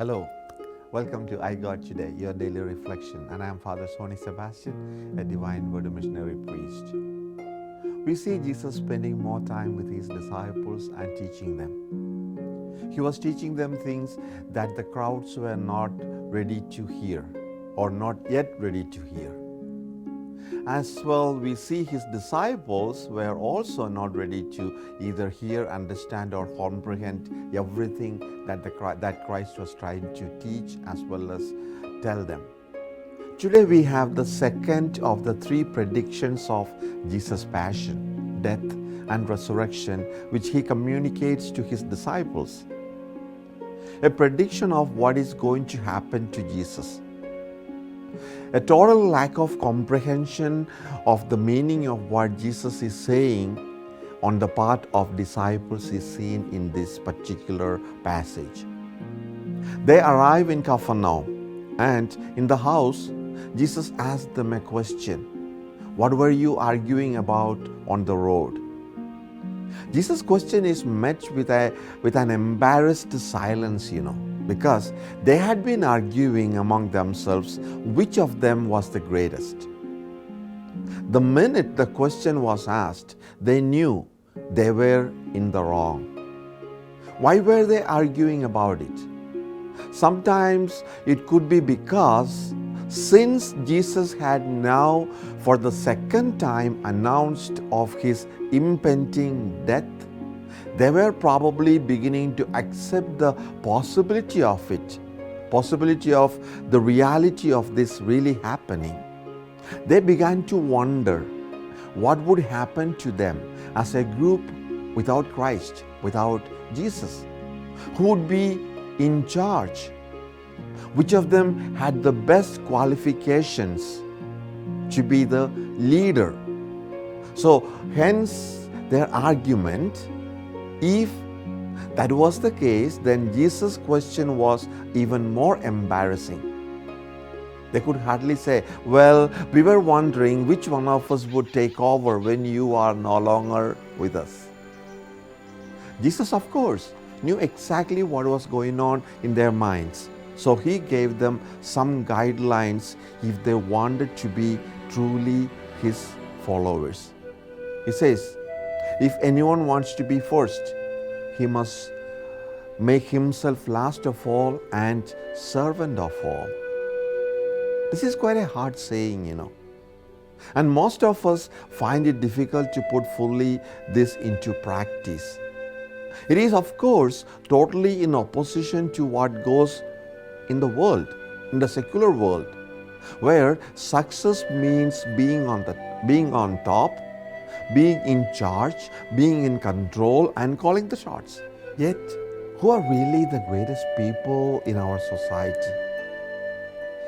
Hello, welcome to iGod Today, your daily reflection, and I am Father Soney Sebastian, a divine word missionary priest. We see Jesus spending more time with his disciples and teaching them. He was teaching them things that the crowds were not ready to hear or not yet ready to hear. As well, we see his disciples were also not ready to either hear, understand, or comprehend everything that Christ was trying to teach as well as tell them. Today we have the second of the three predictions of Jesus' passion, death, and resurrection, which he communicates to his disciples. A prediction of what is going to happen to Jesus. A total lack of comprehension of the meaning of what Jesus is saying on the part of disciples is seen in this particular passage. They arrive in Capernaum, and in the house, Jesus asked them a question. What were you arguing about on the road? Jesus' question is met with an embarrassed silence, because they had been arguing among themselves which of them was the greatest. The minute the question was asked, they knew they were in the wrong. Why were they arguing about it? Sometimes it could be because since Jesus had now for the second time announced of his impending death, they were probably beginning to accept the possibility of the reality of this really happening. They began to wonder what would happen to them as a group without Christ, without Jesus. Who would be in charge? Which of them had the best qualifications to be the leader? So hence their argument. If that was the case, then Jesus' question was even more embarrassing. They could hardly say, well, we were wondering which one of us would take over when you are no longer with us. Jesus, of course, knew exactly what was going on in their minds. So he gave them some guidelines if they wanted to be truly his followers. He says, if anyone wants to be first, he must make himself last of all and servant of all. This is quite a hard saying, And most of us find it difficult to put fully this into practice. It is, of course, totally in opposition to what goes in the world, in the secular world, where success means being on top, being in charge, being in control, and calling the shots. Yet, who are really the greatest people in our society?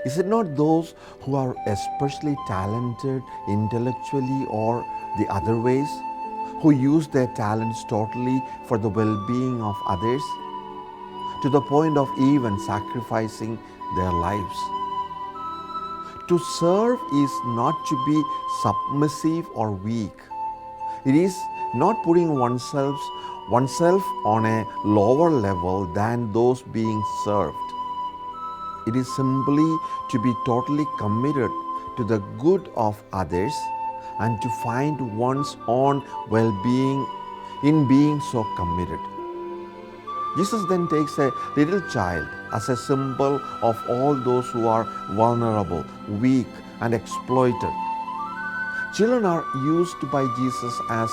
Is it not those who are especially talented intellectually or the other ways, who use their talents totally for the well-being of others, to the point of even sacrificing their lives? To serve is not to be submissive or weak. It is not putting oneself on a lower level than those being served. It is simply to be totally committed to the good of others and to find one's own well-being in being so committed. Jesus then takes a little child as a symbol of all those who are vulnerable, weak, and exploited. Children are used by Jesus as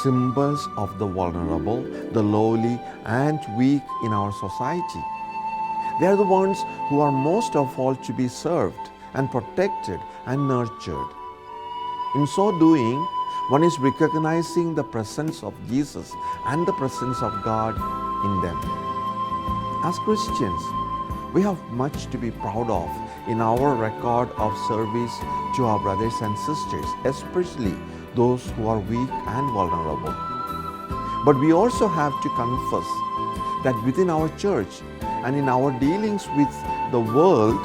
symbols of the vulnerable, the lowly, and weak in our society. They are the ones who are most of all to be served and protected and nurtured. In so doing, one is recognizing the presence of Jesus and the presence of God in them. As Christians, we have much to be proud of in our record of service to our brothers and sisters, especially those who are weak and vulnerable. But we also have to confess that within our church and in our dealings with the world,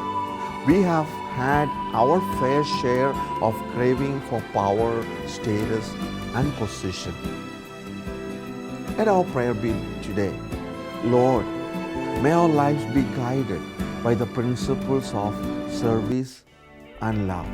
we have had our fair share of craving for power, status, and position. Let our prayer be today, Lord, May our lives be guided by the principles of service and love.